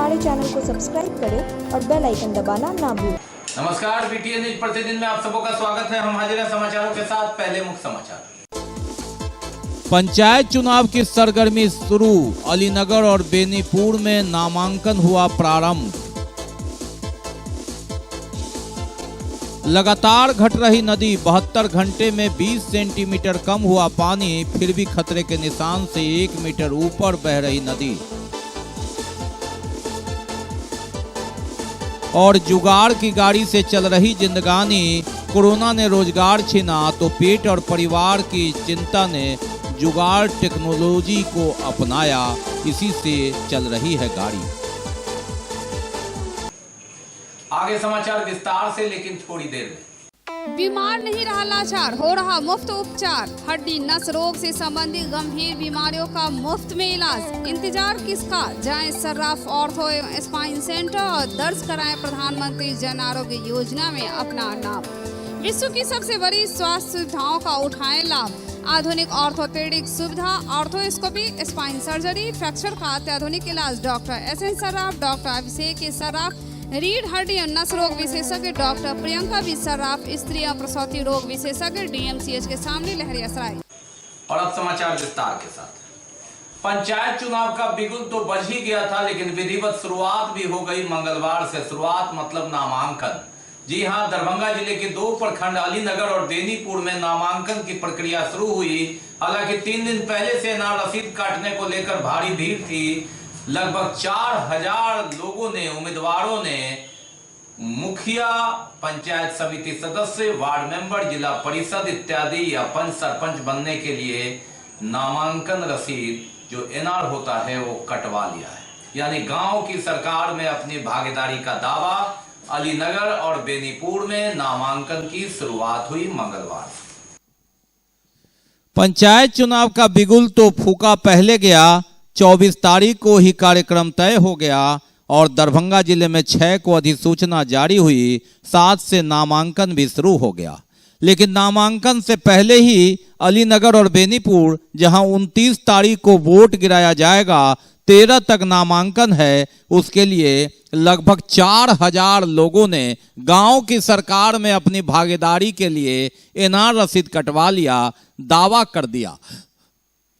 हमारे चैनल को सब्सक्राइब करें और बेल आइकन दबाना ना भूलें। नमस्कार, बीटीएन न्यूज प्रतिदिन में आप सबों का स्वागत है। हम हाजिर हैं समाचारों के साथ। पहले मुख्य समाचार। पंचायत चुनाव की सरगर्मी शुरू, अलीनगर और बेनीपुर में नामांकन हुआ प्रारंभ। लगातार घट रही नदी, 72 घंटे में 20 सेंटीमीटर कम हुआ पानी, फिर भी खतरे के निशान से 1 मीटर ऊपर बह रही नदी। और जुगाड़ की गाड़ी से चल रही जिंदगानी, कोरोना ने रोजगार छीना तो पेट और परिवार की चिंता ने जुगाड़ टेक्नोलॉजी को अपनाया, इसी से चल रही है गाड़ी। आगे समाचार विस्तार से, लेकिन थोड़ी देर में। बीमार नहीं रहा लाचार, हो रहा मुफ्त उपचार। हड्डी नस रोग से संबंधित गंभीर बीमारियों का मुफ्त में इलाज। इंतजार किसका, जाएं सर्राफ ऑर्थो एवं स्पाइन सेंटर और दर्ज कराएं प्रधानमंत्री जन आरोग्य योजना में अपना नाम। विश्व की सबसे बड़ी स्वास्थ्य सुविधाओं का उठाएं लाभ। आधुनिक ऑर्थोपेडिक सुविधा, ऑर्थोस्कोपी, स्पाइन सर्जरी, फ्रैक्चर का अत्याधुनिक इलाज। Doctor S N Sarraf, doctor Abhishek Sarraf, रीढ़ हड्डी और नस रोग विशेषज्ञ डॉक्टर प्रियंका बी सर्राफ, स्त्री और प्रसूति रोग विशेषज्ञ डीएमसीएच के सामने लहरियासराय। और अब समाचार विस्तार के साथ। पंचायत चुनाव का बिगुल तो बज ही गया था, लेकिन विधिवत शुरुआत भी हो गई। मंगलवार से शुरुआत मतलब नामांकन। जी हां, दरभंगा जिले के 2 प्रखंड अलीनगर और बेनीपुर में नामांकन की प्रक्रिया शुरू हुई। हालांकि 3 दिन पहले से नाम रसीद काटने को लेकर भारी भीड़ थी। लगभग 4000 लोगों ने, उम्मीदवारों ने मुखिया, पंचायत समिति सदस्य, वार्ड मेंबर, जिला परिषद इत्यादि या पंच सरपंच बनने के लिए नामांकन रसीद जो एनआर होता है वो कटवा लिया है। यानी गांव की सरकार में अपनी भागीदारी का दावा। अलीनगर और बेनीपुर में नामांकन की शुरुआत हुई मंगलवार। पंचायत चुनाव का बिगुल तो फूका पहले गया। 24 तारीख को ही कार्यक्रम तय हो गया और दरभंगा जिले में 6 को अधिसूचना जारी हुई। 7 से नामांकन भी शुरू हो गया। लेकिन नामांकन से पहले ही अलीनगर और बेनीपुर, जहां 29 तारीख को वोट गिराया जाएगा, 13 तक नामांकन है, उसके लिए लगभग 4000 लोगों ने गांव की सरकार में अपनी भागीदारी के लिए एनआर रसीद कटवा लिया, दावा कर दिया।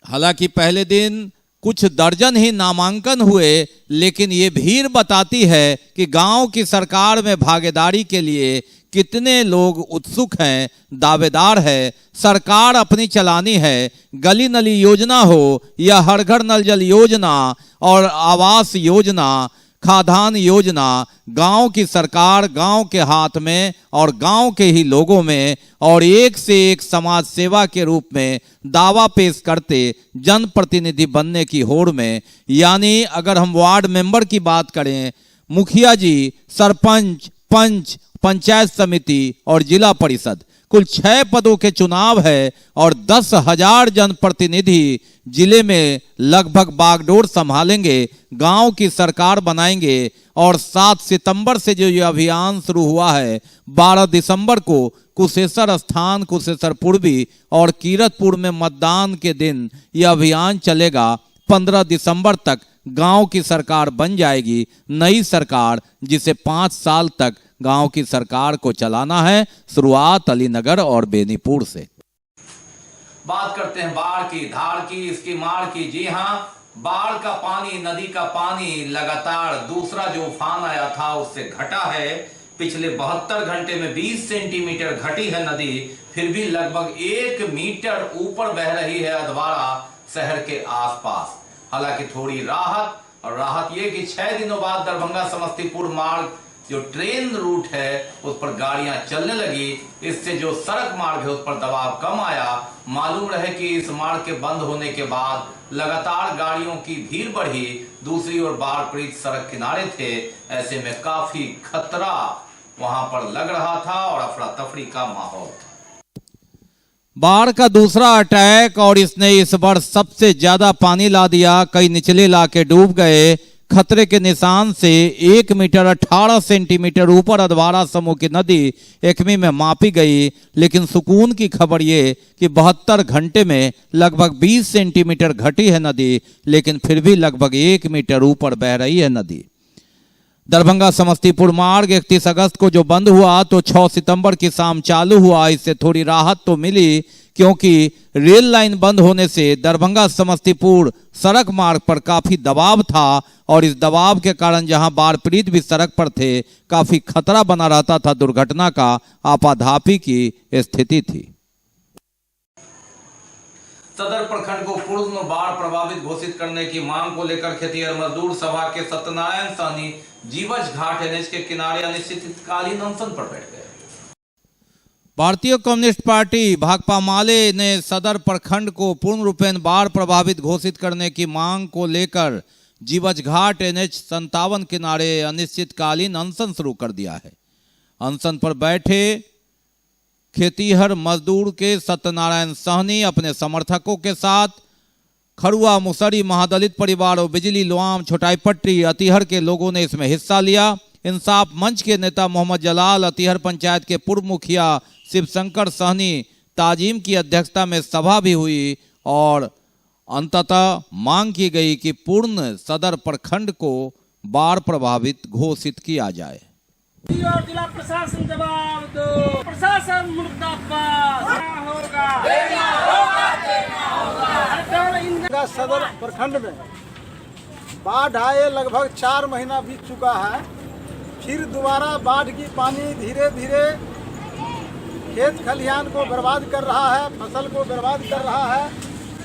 हालांकि पहले दिन कुछ दर्जन ही नामांकन हुए, लेकिन ये भीड़ बताती है कि गांव की सरकार में भागीदारी के लिए कितने लोग उत्सुक हैं, दावेदार है। सरकार अपनी चलानी है। गली नली योजना हो या हर घर नल जल योजना और आवास योजना, खाद्यान्न योजना, गांव की सरकार गांव के हाथ में और गांव के ही लोगों में, और एक से एक समाज सेवा के रूप में दावा पेश करते जनप्रतिनिधि बनने की होड़ में। यानी अगर हम वार्ड मेंबर की बात करें, मुखिया जी, सरपंच, पंच, पंचायत समिति और जिला परिषद, कुल 6 पदों के चुनाव है और 10,000 जनप्रतिनिधि जिले में लगभग बागडोर संभालेंगे, गांव की सरकार बनाएंगे। और 7 सितंबर से जो ये अभियान शुरू हुआ है, 12 दिसंबर को कुशेश्वर स्थान, कुशेश्वर पूर्वी और कीरतपुर में मतदान के दिन यह अभियान चलेगा। 15 दिसंबर तक गांव की सरकार बन जाएगी, नई सरकार, जिसे 5 साल तक गांव की सरकार को चलाना है। शुरुआत अलीनगर और बेनीपुर से। बात करते हैं बाढ़ की, धार की, इसकी मार की। जी हां, बाढ़ का पानी, नदी का पानी लगातार दूसरा जो उफान आया था उससे घटा है। पिछले 72 घंटे में 20 सेंटीमीटर घटी है नदी, फिर भी लगभग 1 मीटर ऊपर बह रही है अधवारा शहर के आसपास। हालांकि थोड़ी राहत, और राहत ये कि 6 दिनों बाद दरभंगा समस्तीपुर मार्ग जो ट्रेन रूट है उस पर गाड़ियां चलने लगी। इससे जो सड़क मार्ग है उस पर दबाव कम आया। मालूम रहे कि इस मार्ग के बंद होने के बाद लगातार गाड़ियों की भीड़ बढ़ी। दूसरी ओर बाढ़ पीड़ित सड़क किनारे थे, ऐसे में काफी खतरा वहां पर लग रहा था और अफरा तफरी का माहौल था। बाढ़ का दूसरा अटैक, और इसने इस बार सबसे ज्यादा पानी ला दिया। कई निचले इलाके डूब गए। खतरे के निशान से 1 मीटर 18 सेंटीमीटर ऊपर अधवारा समूह की नदी एकमी में मापी गई। लेकिन सुकून की खबर ये कि 72 घंटे में लगभग 20 सेंटीमीटर घटी है नदी, लेकिन फिर भी लगभग 1 मीटर ऊपर बह रही है नदी। दरभंगा समस्तीपुर मार्ग 31 अगस्त को जो बंद हुआ तो 6 सितंबर की शाम चालू हुआ। इससे थोड़ी राहत तो मिली क्योंकि रेल लाइन बंद होने से दरभंगा समस्तीपुर सड़क मार्ग पर काफी दबाव था और इस दबाव के कारण जहां बाढ़ पीड़ित भी सड़क पर थे, काफी खतरा बना रहता था। दुर्घटना का आपाधापी की स्थिति थी। सदर प्रखंड को पूर्ण बाढ़ प्रभावित घोषित करने की मांग को लेकर खेतिहर मजदूर सभा के सत्यनारायण सहनी जीवछ घाट एनएच के किनारे अनिश्चितकालीन अनशन पर बैठ गए। भारतीय कम्युनिस्ट पार्टी भाकपा माले ने सदर प्रखंड को पूर्ण रूपेण बाढ़ प्रभावित घोषित करने की मांग को लेकर जीवछ घाट एनएच 57 किनारे अनिश्चितकालीन अनशन शुरू कर दिया है। अनशन पर बैठे खेतिहर मजदूर के सत्यनारायण सहनी अपने समर्थकों के साथ खरुआ, मुसरी, महादलित परिवार और बिजली, लोआम, छोटाईपट्टी, अतिहर के लोगों ने इसमें हिस्सा लिया। इंसाफ मंच के नेता मोहम्मद जलाल, अतिहर पंचायत के पूर्व मुखिया शिवशंकर सहनी ताजिम की अध्यक्षता में सभा भी हुई और अंततः मांग की गई कि पूर्ण सदर प्रखंड को बाढ़ प्रभावित घोषित किया जाए। और जिला प्रशासन जवाब दो, प्रशासन मुर्दाबाद होगा। सदर प्रखंड में बाढ़ आए लगभग 4 महीना बीत चुका है। फिर दोबारा बाढ़ की पानी धीरे धीरे खेत खलिहान को बर्बाद कर रहा है, फसल को बर्बाद कर रहा है।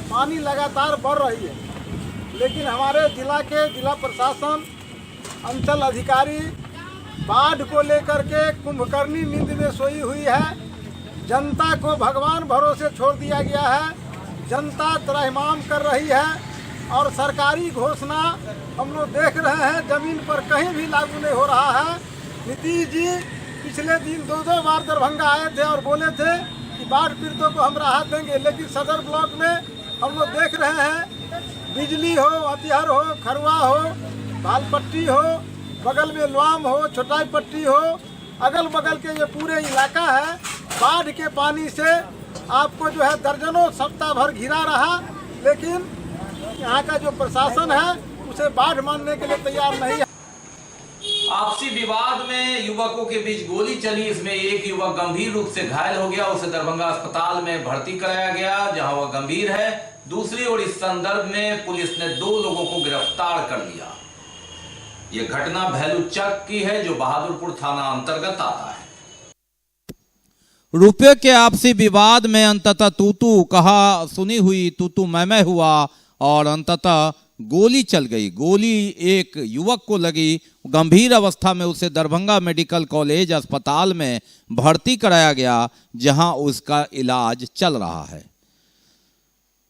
पानी लगातार बढ़ रही है, लेकिन हमारे जिला प्रशासन, अंचल अधिकारी बाढ़ को लेकर के कुंभकर्णी नींद में सोई हुई है। जनता को भगवान भरोसे छोड़ दिया गया है। जनता त्राहिमाम कर रही है और सरकारी घोषणा हम लोग देख रहे हैं, जमीन पर कहीं भी लागू नहीं हो रहा है। नीतीश जी पिछले दिन 2 बार दरभंगा आए थे और बोले थे कि बाढ़ पीड़ितों को हम राहत देंगे, लेकिन सदर ब्लॉक में हम लोग देख रहे हैं बिजली हो, अतिहर हो, खरुआ हो, भालपट्टी हो, बगल में लोआम हो, छोटाईपट्टी हो, अगल बगल के ये पूरे इलाका है। बाढ़ के पानी से आपको जो है दर्जनों सप्ताह भर घिरा रहा, लेकिन यहाँ का जो प्रशासन है उसे बाढ़ मानने के लिए तैयार नहीं है। आपसी विवाद में युवकों के बीच गोली चली। इसमें एक युवक गंभीर रूप से घायल हो गया, उसे दरभंगा अस्पताल में भर्ती कराया गया जहां वह गंभीर है। दूसरी ओर इस संदर्भ में पुलिस ने 2 लोगों को गिरफ्तार कर लिया। यह घटना भैलूचक की है जो बहादुरपुर थाना अंतर्गत आता है। रुपये के आपसी विवाद में अंततः तूतू कहा सुनी हुई, तूतू मैं हुआ और अंततः गोली चल गई। गोली एक युवक को लगी, गंभीर अवस्था में उसे दरभंगा मेडिकल कॉलेज अस्पताल में भर्ती कराया गया जहां उसका इलाज चल रहा है।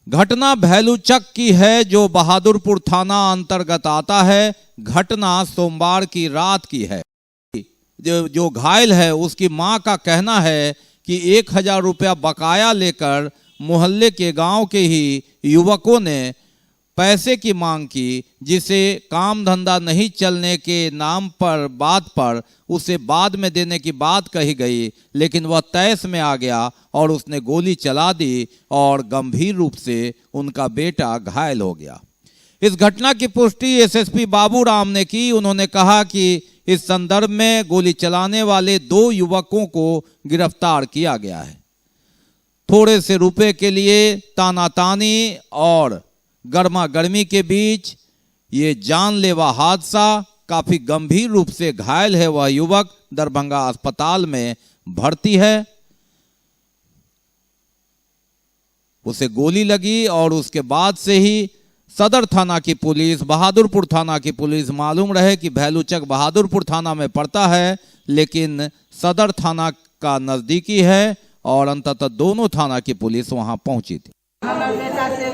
घटना भैलूचक की है जो बहादुरपुर थाना अंतर्गत आता है। घटना सोमवार की रात की है। जो घायल है उसकी मां का कहना है कि 1000 रुपया बकाया लेकर मोहल्ले के गांव के ही युवकों ने पैसे की मांग की, जिसे काम धंधा नहीं चलने के नाम पर बात पर उसे बाद में देने की बात कही गई, लेकिन वह तैस में आ गया और उसने गोली चला दी और गंभीर रूप से उनका बेटा घायल हो गया। इस घटना की पुष्टि एसएसपी बाबूराम ने की। उन्होंने कहा कि इस संदर्भ में गोली चलाने वाले 2 युवकों को गिरफ्तार किया गया है। थोड़े से रुपए के लिए तानातानी और गर्मा गर्मी के बीच ये जानलेवा हादसा, काफी गंभीर रूप से घायल है वह युवक, दरभंगा अस्पताल में भर्ती है। उसे गोली लगी और उसके बाद से ही सदर थाना की पुलिस, बहादुरपुर थाना की पुलिस, मालूम रहे कि भैलूचक बहादुरपुर थाना में पड़ता है लेकिन सदर थाना का नजदीकी है और अंततः दोनों थाना की पुलिस वहां पहुंची थी। हमारे बेटा से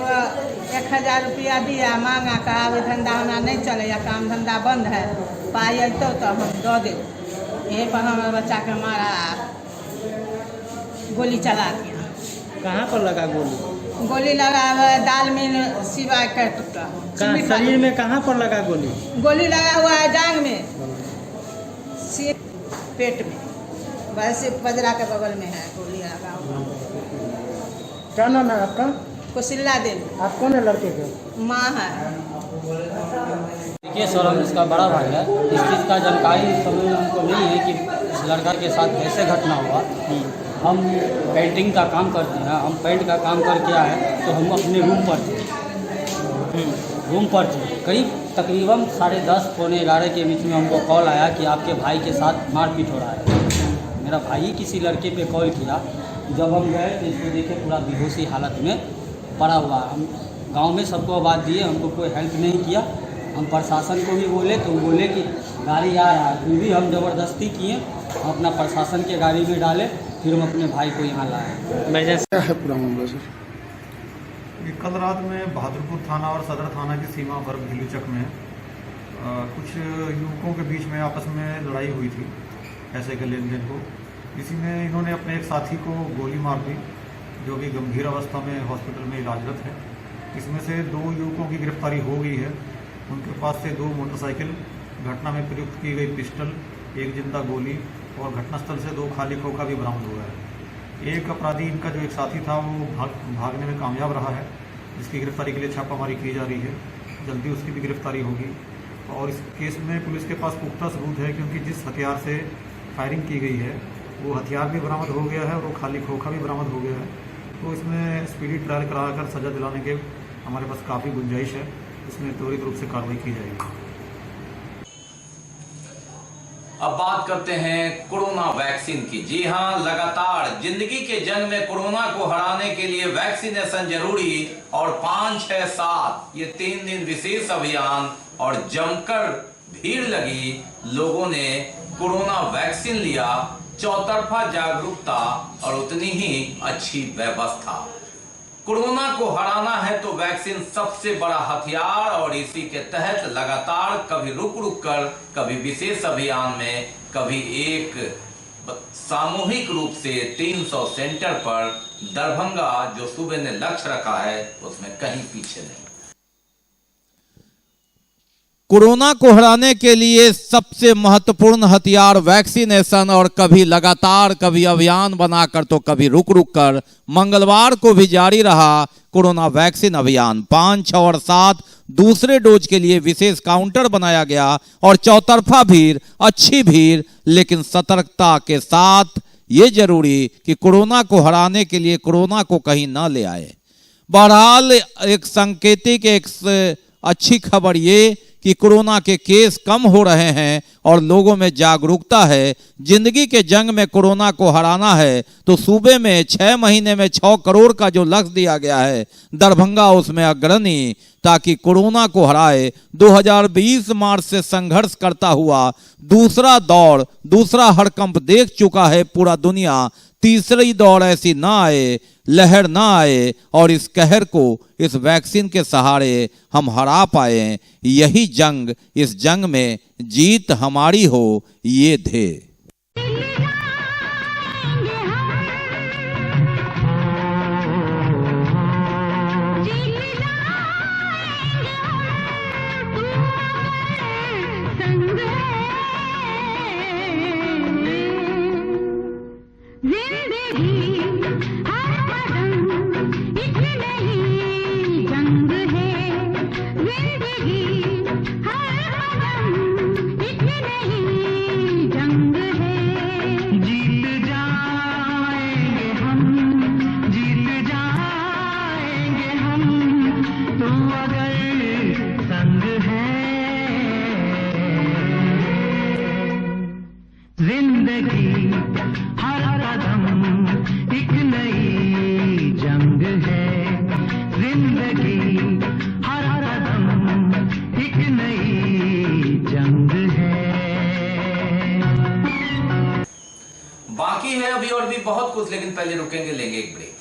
1000 रुपया दिया, मांगा का आवे धंधा होना नहीं चले, काम धंधा बंद है, पाई अतो तो हम दो दे। यही पर हमारे बच्चा के मारा, गोली चला दिया। कहाँ पर लगा गोली? गोली लगा हुआ है दाल में सिवाय कट का। शरीर में कहाँ पर लगा गोली? गोली लगा हुआ है जांग में, सिर, पेट में, वैसे पजरा के बगल में है गोली लगा हुआ। क्या नाम है आपका? कुशिला देवी। आप कौन है लड़के के? माँ है। देखिए सर, हम इसका बड़ा भाई है। इस चीज़ का जानकारी इस समय हमको नहीं है कि इस लड़का के साथ कैसे घटना हुआ। हम पेंटिंग का काम करते हैं, हम पेंट का काम करके आए तो हम अपने रूम पर थे। करीब तकरीबन 10:30 पौने 11 के बीच में हमको कॉल आया कि आपके भाई के साथ मारपीट हो रहा है। मेरा भाई किसी लड़के पे कॉल किया। जब हम गए तो इसको देखे पूरा बेहोशी हालत में पड़ा हुआ। हम गांव में सबको आवाज़ दिए, हमको कोई हेल्प नहीं किया। हम प्रशासन को भी बोले तो वो बोले कि गाड़ी आ रहा है, फिर भी हम ज़बरदस्ती किए, हम अपना प्रशासन के गाड़ी में डाले, फिर हम अपने भाई को यहाँ लाए। क्या है पूरा मामला सर? ये कल रात में बहादुरपुर थाना और सदर थाना की सीमा पर भीलूचक में कुछ युवकों के बीच में आपस में लड़ाई हुई थी पैसे के लेन देन को। इसी में इन्होंने अपने एक साथी को गोली मार दी, जो कि गंभीर अवस्था में हॉस्पिटल में इलाजरत है। इसमें से 2 युवकों की गिरफ्तारी हो गई है। उनके पास से 2 मोटरसाइकिल, घटना में प्रयुक्त की गई पिस्टल, 1 जिंदा गोली और घटनास्थल से 2 खाली खोखा भी बरामद हुआ है। एक अपराधी, इनका जो एक साथी था, वो भागने में कामयाब रहा है, जिसकी गिरफ्तारी के लिए छापामारी की जा रही है। जल्दी उसकी भी गिरफ्तारी होगी। और इस केस में पुलिस के पास पुख्ता सबूत है, क्योंकि जिस हथियार से फायरिंग की गई है वो हथियार भी बरामद हो गया है और वो खाली खोखा भी बरामद हो गया है। तो इसमें स्पीडी ट्रायल कराकर सजा दिलाने के हमारे पास काफ़ी गुंजाइश है। इसमें त्वरित रूप से कार्रवाई की जाएगी। अब बात करते हैं कोरोना वैक्सीन की। जी हां, लगातार जिंदगी के जंग में कोरोना को हराने के लिए वैक्सीनेशन जरूरी और 5, 6, 7 ये 3 दिन विशेष अभियान और जमकर भीड़ लगी। लोगों ने कोरोना वैक्सीन लिया, चौतरफा जागरूकता और उतनी ही अच्छी व्यवस्था। कोरोना को हराना है तो वैक्सीन सबसे बड़ा हथियार, और इसी के तहत लगातार कभी रुक कर, कभी विशेष अभियान में, कभी एक सामूहिक रूप से 300 सेंटर पर दरभंगा जो सूबे ने लक्ष्य रखा है उसमें कहीं पीछे नहीं। कोरोना को हराने के लिए सबसे महत्वपूर्ण हथियार वैक्सीनेशन, और कभी लगातार, कभी अभियान बनाकर तो कभी रुक कर मंगलवार को भी जारी रहा कोरोना वैक्सीन अभियान। 5, 6 और 7 दूसरे डोज के लिए विशेष काउंटर बनाया गया और चौतरफा भीड़, अच्छी भीड़, लेकिन सतर्कता के साथ ये जरूरी कि कोरोना को हराने के लिए कोरोना को कहीं ना ले आए। बहरहाल एक सांकेतिक, एक अच्छी खबर ये कि कोरोना के केस कम हो रहे हैं और लोगों में जागरूकता है। जिंदगी के जंग में कोरोना को हराना है तो सूबे में 6 महीने में 6 करोड़ का जो लक्ष्य दिया गया है, दरभंगा उसमें अग्रणी, ताकि कोरोना को हराए। 2020 मार्च से संघर्ष करता हुआ दूसरा दौर, दूसरा हड़कंप देख चुका है पूरा दुनिया। तीसरी दौर ऐसी ना आए, लहर ना आए और इस कहर को इस वैक्सीन के सहारे हम हरा पाए। यही जंग, इस जंग में जीत हमारी हो, ये ध्येय। बाकी है अभी और भी बहुत कुछ, लेकिन पहले रुकेंगे, लेंगे एक break.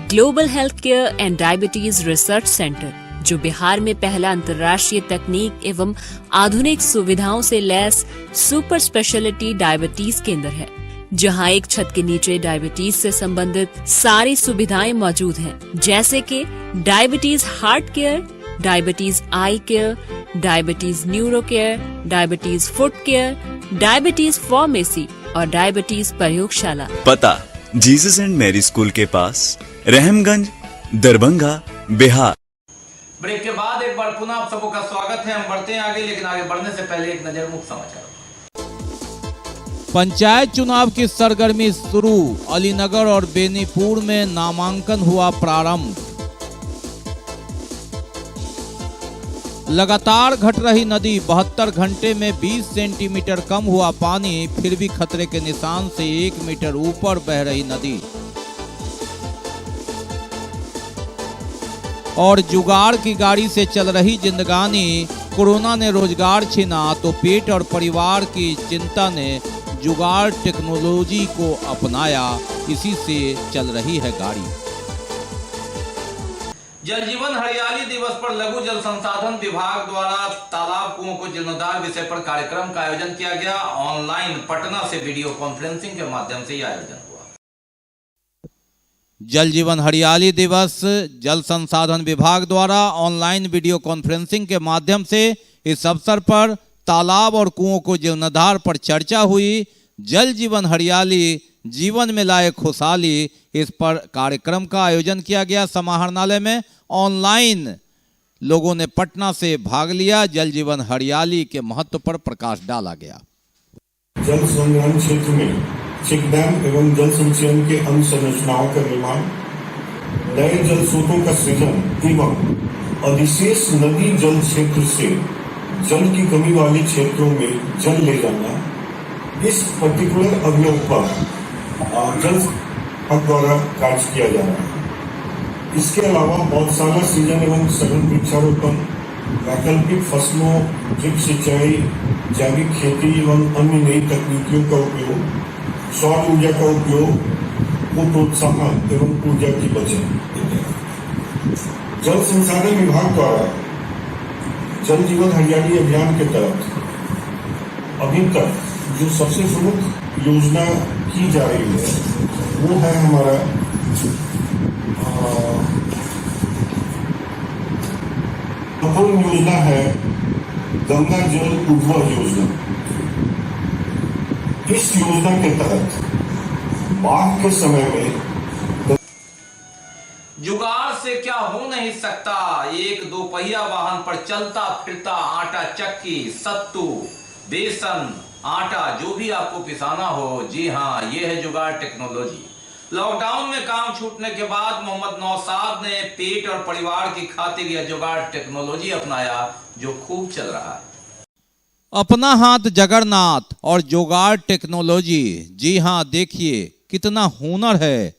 Global health care and diabetes research centre, जो बिहार में पहला अंतर्राष्ट्रीय तकनीक एवं आधुनिक सुविधाओं से लैस सुपर स्पेशलिटी डायबिटीज केंद्र है, जहां एक छत के नीचे डायबिटीज से संबंधित सारी सुविधाएं मौजूद हैं, जैसे कि diabetes heart care, diabetes eye care, diabetes neuro care, diabetes foot care, diabetes pharmacy और डायबिटीज प्रयोगशाला। पता जीसस एंड मैरी स्कूल के पास, रहमगंज, दरभंगा, बिहार। ब्रेक के बाद एक बार पुनः आप सबका स्वागत है। हम बढ़ते हैं आगे, लेकिन आगे बढ़ने से पहले एक नजर मुख्य समाचार। पंचायत चुनाव की सरगर्मी शुरू, अलीनगर और बेनीपुर में नामांकन हुआ प्रारंभ। लगातार घट रही नदी, 72 घंटे में 20 सेंटीमीटर कम हुआ पानी, फिर भी खतरे के निशान से 1 मीटर ऊपर बह रही नदी। और जुगाड़ की गाड़ी से चल रही जिंदगानी, कोरोना ने रोजगार छीना तो पेट और परिवार की चिंता ने जुगाड़ टेक्नोलॉजी को अपनाया, इसी से चल रही है गाड़ी। जल जीवन हरियाली दिवस पर लघु जल संसाधन विभाग द्वारा तालाब कुओं को जीर्णोद्धार विषय पर कार्यक्रम का आयोजन किया गया। ऑनलाइन पटना से वीडियो कॉन्फ्रेंसिंग के माध्यम से यह आयोजन हुआ। जल जीवन हरियाली दिवस जल संसाधन विभाग द्वारा ऑनलाइन वीडियो कॉन्फ्रेंसिंग के माध्यम से इस अवसर पर तालाब और कुओं को जीर्णोद्धार पर चर्चा हुई। जल जीवन हरियाली जीवन में लाए खुशहाली, इस पर कार्यक्रम का आयोजन किया गया। समाहरणालय में ऑनलाइन लोगों ने पटना से भाग लिया। जल जीवन हरियाली के महत्व पर प्रकाश डाला गया। जल संग्रहण क्षेत्र में चेक डैम एवं जल संचयन के अवसंरचनाओं का निर्माण, नए जल स्रोतों का सृजन एवं अधिशेष नदी जल क्षेत्र से जल की कमी वाले क्षेत्रों में जल ले जाना, इस पर्टिकुलर अवयव पर जल द्वारा कार्य किया जा रहा है। इसके अलावा पौधशाला सृजन एवं सघन वृक्षारोपण, वैकल्पिक फसलों, ड्रिप सिंचाई, जैविक खेती एवं अन्य नई तकनीकियों का उपयोग, सौर ऊर्जा का उपयोग को प्रोत्साहन एवं ऊर्जा की बचत। जल संसाधन विभाग द्वारा जल जीवन हरियाली अभियान के तहत अभी तक जो सबसे प्रमुख योजना की जा रही है वो है हमारा प्रथम योजना है गंगा जल उद्भव योजना। इस योजना के तहत बाढ़ के समय में जुगाड़ से क्या हो नहीं सकता। एक दो पहिया वाहन पर चलता फिरता आटा चक्की, सत्तू, बेसन, आटा, जो भी आपको पिसाना हो, जी हाँ, ये है जुगाड़ टेक्नोलॉजी। लॉकडाउन में काम छूटने के बाद मोहम्मद नौसाद ने पेट और परिवार की खातिर यह जुगाड़ टेक्नोलॉजी अपनाया, जो खूब चल रहा है। अपना हाथ जगन्नाथ और जुगाड़ टेक्नोलॉजी, जी हाँ, देखिए कितना हुनर है।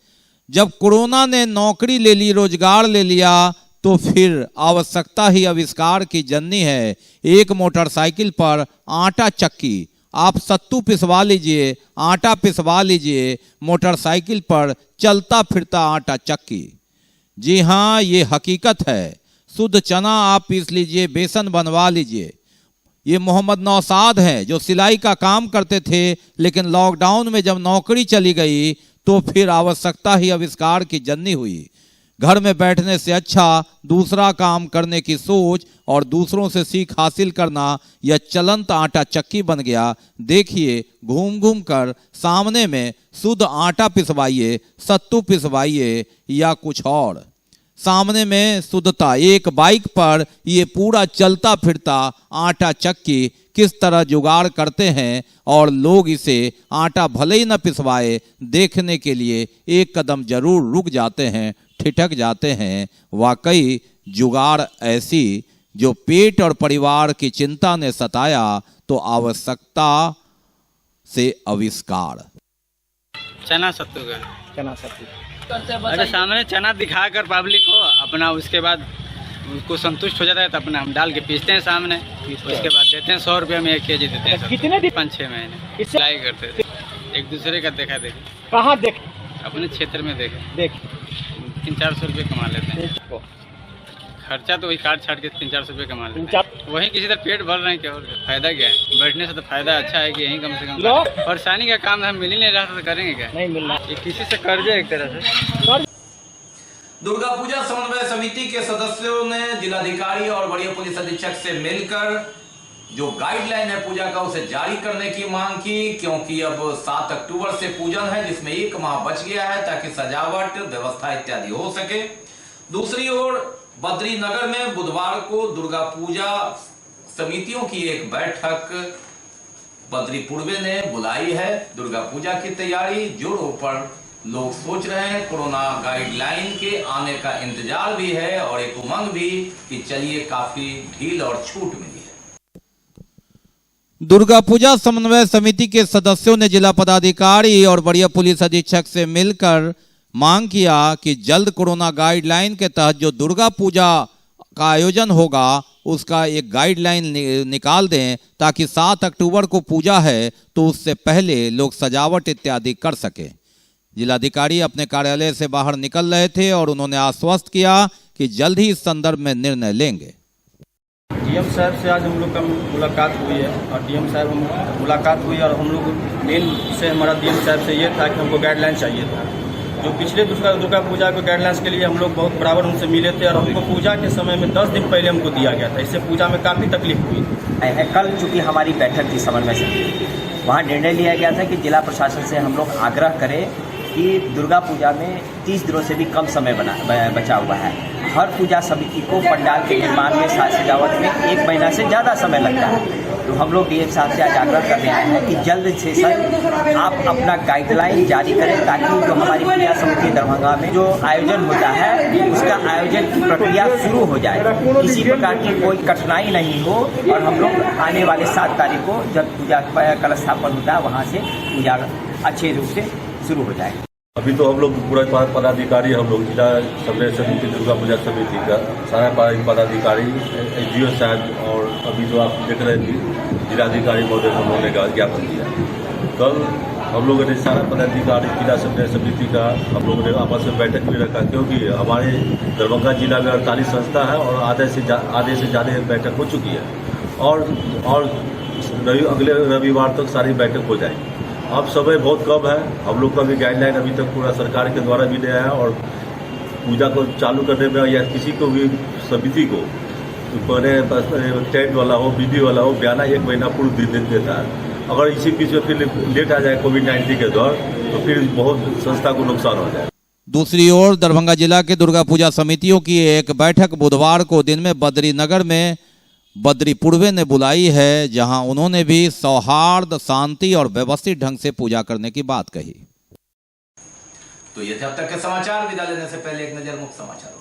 जब कोरोना ने नौकरी ले ली, रोजगार ले लिया, तो फिर आवश्यकता ही आविष्कार की जननी है। एक मोटरसाइकिल पर आटा चक्की, आप सत्तू पिसवा लीजिए, आटा पिसवा लीजिए, मोटरसाइकिल पर चलता फिरता आटा चक्की। जी हाँ, ये हकीकत है। शुद्ध चना आप पीस लीजिए, बेसन बनवा लीजिए। ये मोहम्मद नौसाद हैं जो सिलाई का काम करते थे, लेकिन लॉकडाउन में जब नौकरी चली गई तो फिर आवश्यकता ही आविष्कार की जननी हुई। घर में बैठने से अच्छा दूसरा काम करने की सोच और दूसरों से सीख हासिल करना यह चलंत आटा चक्की बन गया। देखिए, घूम घूम कर सामने में शुद्ध आटा पिसवाइए, सत्तू पिसवाइए या कुछ और, सामने में शुद्धता। एक बाइक पर ये पूरा चलता फिरता आटा चक्की किस तरह जुगाड़ करते हैं, और लोग इसे आटा भले ही न पिसवाए, देखने के लिए एक कदम जरूर रुक जाते हैं, ठिठक जाते हैं। वाकई जुगाड़ ऐसी जो पेट और परिवार की चिंता ने सताया, तो आवश्यकता से आविष्कार। चना सत्तू का, चना सत्तू अरे सामने चना दिखाकर पब्लिक को अपना, उसके बाद उसको संतुष्ट हो जाता है तो अपना हम डाल के पीसते हैं सामने, उसके बाद देते हैं 100 रुपये में 1 केजी देते हैं। कितने दिन? 5-6 महीने सिलाई करते थे। एक दूसरे का देखा देखी। कहाँ देख? अपने क्षेत्र में देख 300-400 रुपये कमा लेते हैं। खर्चा तो वही काट छाट के 300-400 रुपये कमा लेते हैं। वहीं किसी तरह पेट भर रहे हैं, क्या और फायदा क्या है? बैठने से तो फायदा अच्छा है कि यहीं कम से कम परेशानी का काम हम मिल ही नहीं रहा तो करेंगे क्या? नहीं मिल रहा, किसी से कर्ज है एक तरह से। दुर्गा पूजा समन्वय समिति के सदस्यों ने जिलाधिकारी और वरीय पुलिस अधीक्षक से मिलकर जो गाइडलाइन है पूजा का, उसे जारी करने की मांग की, क्योंकि अब 7 अक्टूबर से पूजन है, जिसमें 1 माह बच गया है ताकि सजावट, व्यवस्था इत्यादि हो सके। दूसरी ओर बद्रीनगर में बुधवार को दुर्गा पूजा समितियों की एक बैठक बद्री पूर्वे ने बुलाई है। दुर्गा पूजा की तैयारी जोरों पर लोग सोच रहे हैं। कोरोना गाइडलाइन के आने का इंतजार भी है और एक उमंग भी कि चलिए काफी ढील और छूट मिली है। दुर्गा पूजा समन्वय समिति के सदस्यों ने जिला पदाधिकारी और वरीय पुलिस अधीक्षक से मिलकर मांग किया कि जल्द कोरोना गाइडलाइन के तहत जो दुर्गा पूजा का आयोजन होगा उसका एक गाइडलाइन निकाल दें, ताकि 7 अक्टूबर को पूजा है तो उससे पहले लोग सजावट इत्यादि कर सकें। जिलाधिकारी अपने कार्यालय से बाहर निकल रहे थे और उन्होंने आश्वस्त किया कि जल्द ही इस संदर्भ में निर्णय लेंगे। डीएम साहब से आज हम लोग का मुलाकात हुई है और डीएम साहब मुलाकात हुई और हम लोग मेन से हमारा डीएम साहब से ये था कि हमको गाइडलाइन चाहिए था। जो पिछले दुर्गा पूजा के गाइडलाइंस के लिए हम लोग बहुत बराबर उनसे मिले थे और हमको पूजा के समय में 10 दिन पहले हमको दिया गया था। इससे पूजा में काफ़ी तकलीफ हुई है। कल चूँकि हमारी बैठक थी समन्वय समिति, वहाँ निर्णय लिया गया था कि जिला प्रशासन से हम लोग आग्रह करें कि दुर्गा पूजा में 30 दिनों से भी कम समय बचा हुआ है। हर पूजा समिति को पंडाल के निर्माण में साज सजावट में 1 महीना से ज़्यादा समय लगता है। तो हम लोग डीएम साहब से आज आग्रह कर रहे हैं कि जल्द से सर आप अपना गाइडलाइन जारी करें, ताकि जो हमारी पूजा समिति दरभंगा में जो आयोजन होता है उसका आयोजन की प्रक्रिया शुरू हो जाए, किसी प्रकार की कोई कठिनाई नहीं हो और हम लोग आने वाले 7 तारीख को जब पूजा कलश स्थापन होता है वहाँ से पूजा अच्छे रूप से शुरू हो जाए। अभी तो हम लोग पूरा पदाधिकारी हम लोग जिला समन्वय समिति दुर्गा पूजा समिति का सारा पदाधिकारी एसडीओ साहब और अभी जो आप देख रहे थे जिलाधिकारी महोदय को उन्होंने ज्ञापन दिया। कल हम लोगों ने सारा पदाधिकारी जिला समन्वय समिति का हम लोगों ने आपस में बैठक भी रखा, क्योंकि हमारे दरभंगा जिला में 48 संस्था है और आधे से ज़्यादा बैठक हो चुकी है और अगले रविवार तक सारी बैठक हो जाएगी। अब समय बहुत कम है। हम लोग का भी गाइडलाइन अभी तक पूरा सरकार के द्वारा भी नहीं आया और पूजा को चालू करने में या किसी को भी समिति को टेंट वाला हो विधि वाला हो बयाना 1 महीना पूर्व दिन देता है। अगर इसी बीच में फिर लेट आ जाए कोविड-19 के दौर तो फिर बहुत संस्था को नुकसान हो जाए। दूसरी ओर दरभंगा जिला के दुर्गा पूजा समितियों की एक बैठक बुधवार को दिन में बद्रीनगर में बद्री पूर्वे ने बुलाई है, जहां उन्होंने भी सौहार्द, शांति और व्यवस्थित ढंग से पूजा करने की बात कही। तो ये थे अब तक के समाचार। विदा लेने से पहले एक नजर मुख्य समाचारों।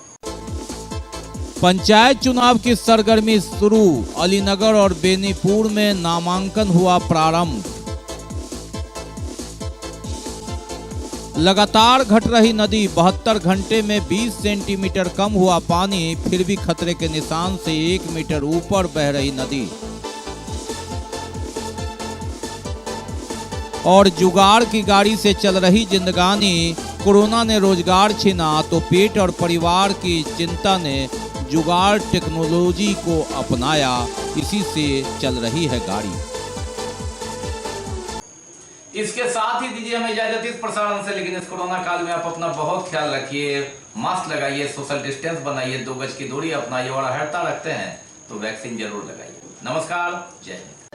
पंचायत चुनाव की सरगर्मी शुरू, अलीनगर और बेनीपुर में नामांकन हुआ प्रारंभ। लगातार घट रही नदी, 72 घंटे में 20 सेंटीमीटर कम हुआ पानी, फिर भी खतरे के निशान से 1 मीटर ऊपर बह रही नदी। और जुगाड़ की गाड़ी से चल रही जिंदगानी, कोरोना ने रोजगार छीना तो पेट और परिवार की चिंता ने जुगाड़ टेक्नोलॉजी को अपनाया, इसी से चल रही है गाड़ी। इसके साथ ही दीजिए हमें इजाजत इस प्रसारण से, लेकिन इस कोरोना काल में आप अपना बहुत ख्याल रखिए, मास्क लगाइए, सोशल डिस्टेंस बनाइए, 2 गज की दूरी अपनाइए और अहर्ता रखते हैं तो वैक्सीन जरूर लगाइए। नमस्कार, जय हिंद।